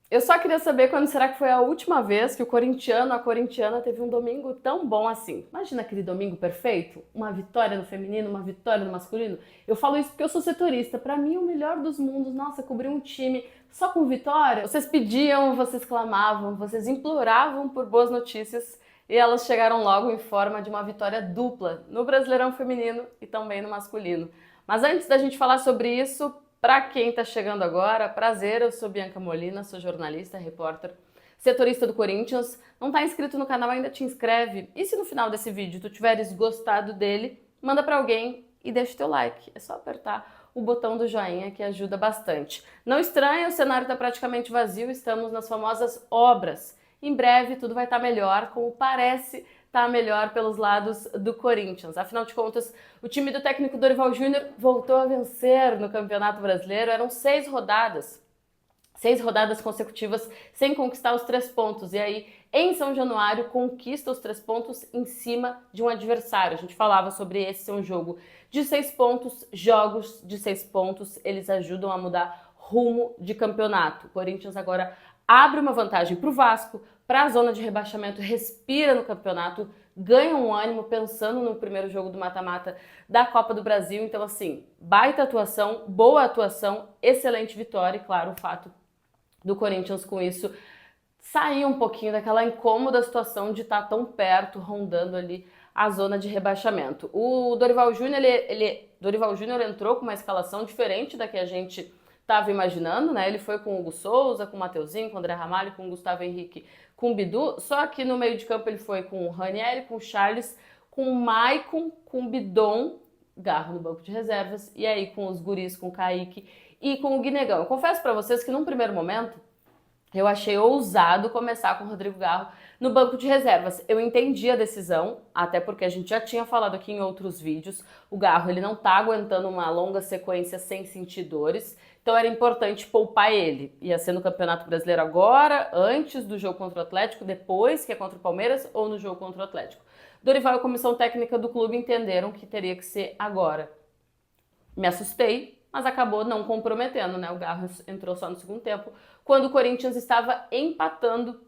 Eu só queria saber quando será que foi a última vez que o corintiano, a corintiana, teve um domingo tão bom assim. Imagina aquele domingo perfeito? Uma vitória no feminino, uma vitória no masculino. Eu falo isso porque eu sou setorista. Pra mim, o melhor dos mundos. Nossa, cobrir um time só com vitória. Vocês pediam, vocês clamavam, vocês imploravam por boas notícias e elas chegaram logo em forma de uma vitória dupla no Brasileirão Feminino e também no masculino. Mas antes da gente falar sobre isso, para quem está chegando agora, prazer, eu sou Bianca Molina, sou jornalista, repórter, setorista do Corinthians. Não está inscrito no canal, ainda te inscreve. E se no final desse vídeo tu tiveres gostado dele, manda para alguém e deixa o teu like. É só apertar o botão do joinha que ajuda bastante. Não estranha, o cenário está praticamente vazio, estamos nas famosas obras. Em breve tudo vai estar melhor, como parece tá melhor pelos lados do Corinthians. Afinal de contas, o time do técnico Dorival Júnior voltou a vencer no Campeonato Brasileiro. Eram 6 rodadas consecutivas sem conquistar os 3 pontos. E aí, em São Januário, conquista os 3 pontos em cima de um adversário. A gente falava sobre esse ser um jogo de 6 pontos, jogos de 6 pontos, eles ajudam a mudar rumo de campeonato. O Corinthians agora abre uma vantagem para o Vasco, para a zona de rebaixamento, respira no campeonato, ganha um ânimo pensando no primeiro jogo do mata-mata da Copa do Brasil. Então, assim, baita atuação, boa atuação, excelente vitória e, claro, o fato do Corinthians com isso sair um pouquinho daquela incômoda situação de estar tão perto, rondando ali a zona de rebaixamento. O Dorival Júnior, Dorival Júnior entrou com uma escalação diferente da que a gente estava imaginando, né? Ele foi com o Hugo Souza, com o Mateuzinho, com o André Ramalho, com o Gustavo Henrique, com o Bidu, só que no meio de campo ele foi com o Ranieri, com o Charles, com o Maicon, com o Bidon, Garro no banco de reservas, e aí com os guris, com o Kaique e com o Guinegão. Eu confesso para vocês que num primeiro momento eu achei ousado começar com o Rodrigo Garro no banco de reservas. Eu entendi a decisão, até porque a gente já tinha falado aqui em outros vídeos. O Garro ele não tá aguentando uma longa sequência sem sentir dores, então era importante poupar ele. Ia ser no Campeonato Brasileiro agora, antes do jogo contra o Atlético, depois que é contra o Palmeiras ou no jogo contra o Atlético. Dorival e a comissão técnica do clube entenderam que teria que ser agora. Me assustei, mas acabou não comprometendo, né? O Garro entrou só no segundo tempo, quando o Corinthians estava empatando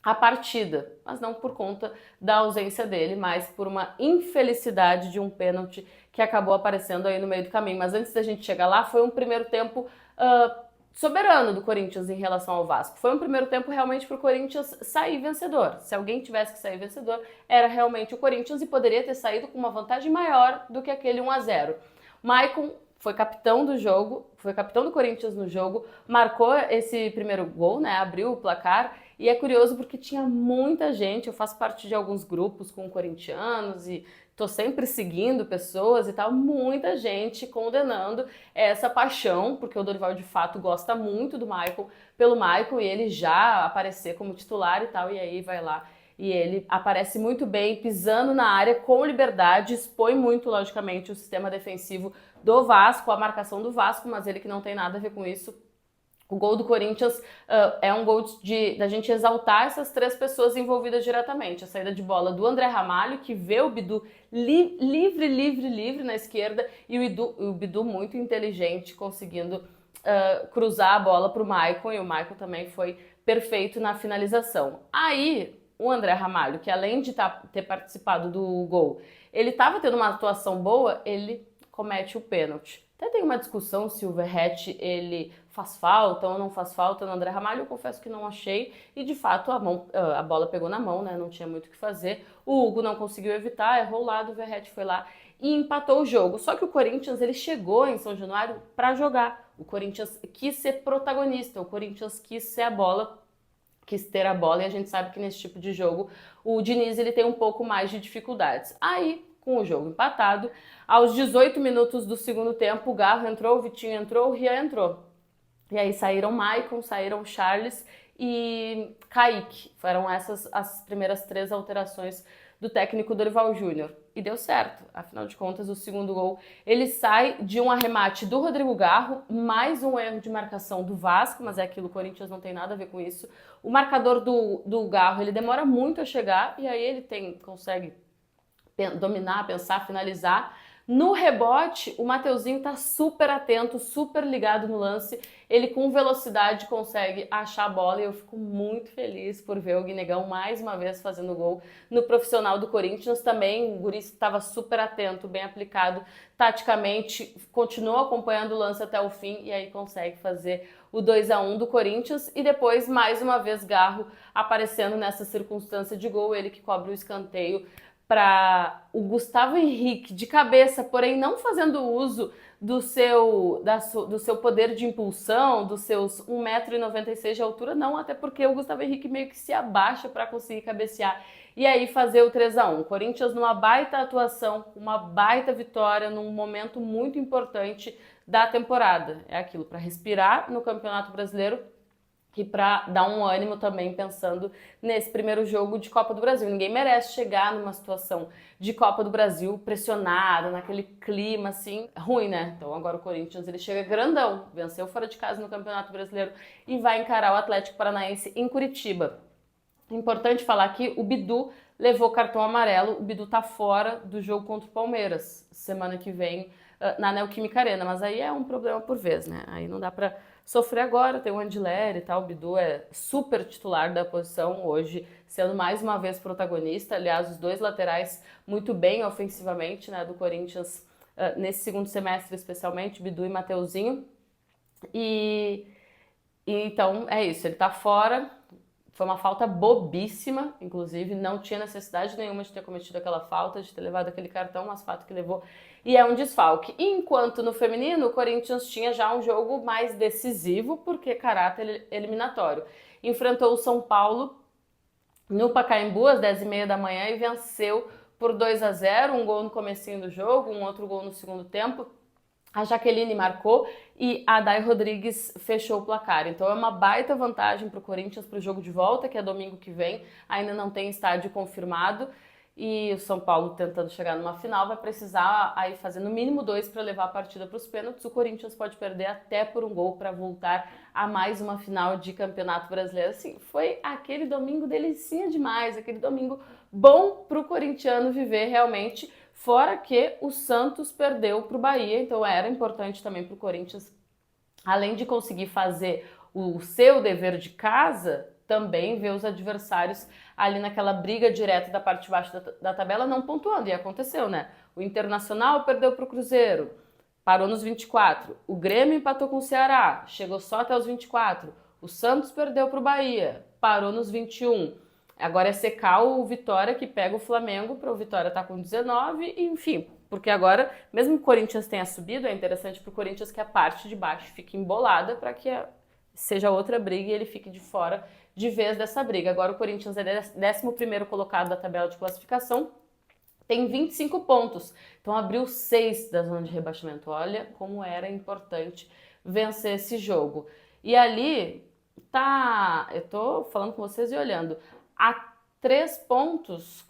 a partida, mas não por conta da ausência dele, mas por uma infelicidade de um pênalti que acabou aparecendo aí no meio do caminho. Mas antes da gente chegar lá, foi um primeiro tempo soberano do Corinthians em relação ao Vasco. Foi um primeiro tempo realmente para o Corinthians sair vencedor. Se alguém tivesse que sair vencedor, era realmente o Corinthians e poderia ter saído com uma vantagem maior do que aquele 1-0. Maicon foi capitão do jogo, foi capitão do Corinthians no jogo, marcou esse primeiro gol, né? Abriu o placar. E é curioso porque tinha muita gente, eu faço parte de alguns grupos com corintianos e tô sempre seguindo pessoas e tal, muita gente condenando essa paixão, porque o Dorival de fato gosta muito do Maicon, pelo Maicon, e ele já aparecer como titular e tal, e aí vai lá e ele aparece muito bem, pisando na área com liberdade, expõe muito, logicamente, o sistema defensivo do Vasco, a marcação do Vasco, mas ele que não tem nada a ver com isso. O gol do Corinthians é um gol da gente exaltar essas 3 pessoas envolvidas diretamente. A saída de bola do André Ramalho, que vê o Bidu livre na esquerda, e o Bidu muito inteligente, conseguindo cruzar a bola para o Maicon, e o Maicon também foi perfeito na finalização. Aí, o André Ramalho, que além de ter participado do gol, ele estava tendo uma atuação boa, ele comete o pênalti. Até tem uma discussão se o Verratti ele faz falta ou não faz falta no André Ramalho, eu confesso que não achei, e de fato a bola pegou na mão, né? Não tinha muito o que fazer. O Hugo não conseguiu evitar, errou o lado, o Verratti foi lá e empatou o jogo. Só que o Corinthians ele chegou em São Januário para jogar. O Corinthians quis ser protagonista, o Corinthians quis ser a bola, quis ter a bola, e a gente sabe que nesse tipo de jogo o Diniz ele tem um pouco mais de dificuldades. Aí, com o jogo empatado, aos 18 minutos do segundo tempo, o Garro entrou, o Vitinho entrou, o Rian entrou. E aí saíram Maicon, saíram Charles e Kaique. Foram essas as primeiras 3 alterações do técnico Dorival Júnior. E deu certo. Afinal de contas, o segundo gol, ele sai de um arremate do Rodrigo Garro, mais um erro de marcação do Vasco, mas é aquilo, o Corinthians não tem nada a ver com isso. O marcador do Garro, ele demora muito a chegar, e aí ele consegue dominar, pensar, finalizar. No rebote, o Mateuzinho tá super atento, super ligado no lance. Ele com velocidade consegue achar a bola e eu fico muito feliz por ver o Guinegão mais uma vez fazendo gol no profissional do Corinthians. Também o guri estava super atento, bem aplicado taticamente, continuou acompanhando o lance até o fim e aí consegue fazer o 2-1 do Corinthians e depois mais uma vez Garro aparecendo nessa circunstância de gol, ele que cobre o escanteio para o Gustavo Henrique de cabeça, porém não fazendo uso do seu poder de impulsão, dos seus 1,96 m de altura, não, até porque o Gustavo Henrique meio que se abaixa para conseguir cabecear e aí fazer o 3-1. Corinthians numa baita atuação, uma baita vitória, num momento muito importante da temporada. É aquilo, para respirar no Campeonato Brasileiro e para dar um ânimo também pensando nesse primeiro jogo de Copa do Brasil. Ninguém merece chegar numa situação de Copa do Brasil pressionado, naquele clima assim, ruim, né? Então agora o Corinthians ele chega grandão, venceu fora de casa no Campeonato Brasileiro e vai encarar o Atlético Paranaense em Curitiba. Importante falar que o Bidu levou cartão amarelo, o Bidu tá fora do jogo contra o Palmeiras, semana que vem na Neoquímica Arena, mas aí é um problema por vez, né? Aí não dá pra sofrer agora, tem o Andileri e tal, o Bidu é super titular da posição hoje, sendo mais uma vez protagonista, aliás, os dois laterais muito bem ofensivamente, né, do Corinthians nesse segundo semestre especialmente, Bidu e Mateuzinho, e então é isso, ele tá fora. Foi uma falta bobíssima, inclusive, não tinha necessidade nenhuma de ter cometido aquela falta, de ter levado aquele cartão, mas fato que levou, e é um desfalque. Enquanto no feminino, o Corinthians tinha já um jogo mais decisivo, porque caráter eliminatório. Enfrentou o São Paulo no Pacaembu, às 10h30 da manhã, e venceu por 2-0, um gol no comecinho do jogo, um outro gol no segundo tempo. A Jaqueline marcou e a Day Rodrigues fechou o placar. Então é uma baita vantagem para o Corinthians para o jogo de volta, que é domingo que vem. Ainda não tem estádio confirmado. E o São Paulo tentando chegar numa final vai precisar aí fazer no mínimo 2 para levar a partida para os pênaltis. O Corinthians pode perder até por um gol para voltar a mais uma final de Campeonato Brasileiro. Assim, foi aquele domingo delicinha demais, aquele domingo bom para o corintiano viver realmente. Fora que o Santos perdeu para o Bahia, então era importante também para o Corinthians, além de conseguir fazer o seu dever de casa, também ver os adversários ali naquela briga direta da parte de baixo da tabela não pontuando, e aconteceu, né? O Internacional perdeu para o Cruzeiro, parou nos 24, o Grêmio empatou com o Ceará, chegou só até os 24, o Santos perdeu para o Bahia, parou nos 21, agora é secar o Vitória que pega o Flamengo para o Vitória estar com 19, enfim, porque agora, mesmo que o Corinthians tenha subido, é interessante para o Corinthians que a parte de baixo fique embolada para que seja outra briga e ele fique de fora de vez dessa briga. Agora o Corinthians é 11º colocado da tabela de classificação, tem 25 pontos, então abriu 6 da zona de rebaixamento. Olha como era importante vencer esse jogo. E ali tá, eu tô falando com vocês e olhando, a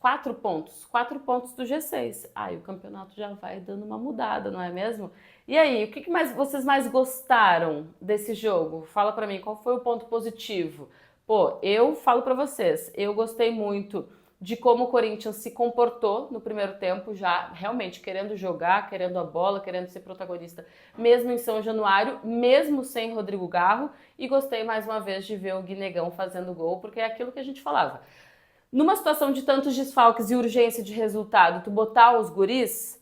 4 pontos do G6. Aí o campeonato já vai dando uma mudada, não é mesmo? E aí, o que vocês mais gostaram desse jogo? Fala pra mim, qual foi o ponto positivo? Pô, eu falo pra vocês, eu gostei muito de como o Corinthians se comportou no primeiro tempo, já realmente querendo jogar, querendo a bola, querendo ser protagonista, mesmo em São Januário, mesmo sem Rodrigo Garro, e gostei mais uma vez de ver o Guinegão fazendo gol, porque é aquilo que a gente falava. Numa situação de tantos desfalques e urgência de resultado, tu botar os guris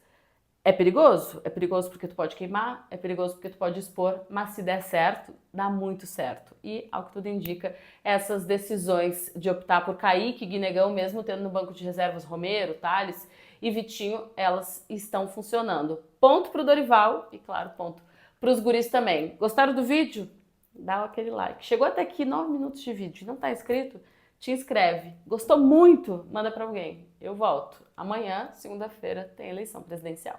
é perigoso? É perigoso porque tu pode queimar, é perigoso porque tu pode expor, mas se der certo, dá muito certo. E, ao que tudo indica, essas decisões de optar por Kaique, Guinegão, mesmo tendo no banco de reservas Romero, Thales e Vitinho, elas estão funcionando. Ponto pro Dorival e, claro, ponto pros guris também. Gostaram do vídeo? Dá aquele like. Chegou até aqui 9 minutos de vídeo e não tá inscrito? Te inscreve. Gostou muito? Manda pra alguém. Eu volto. Amanhã, segunda-feira, tem eleição presidencial.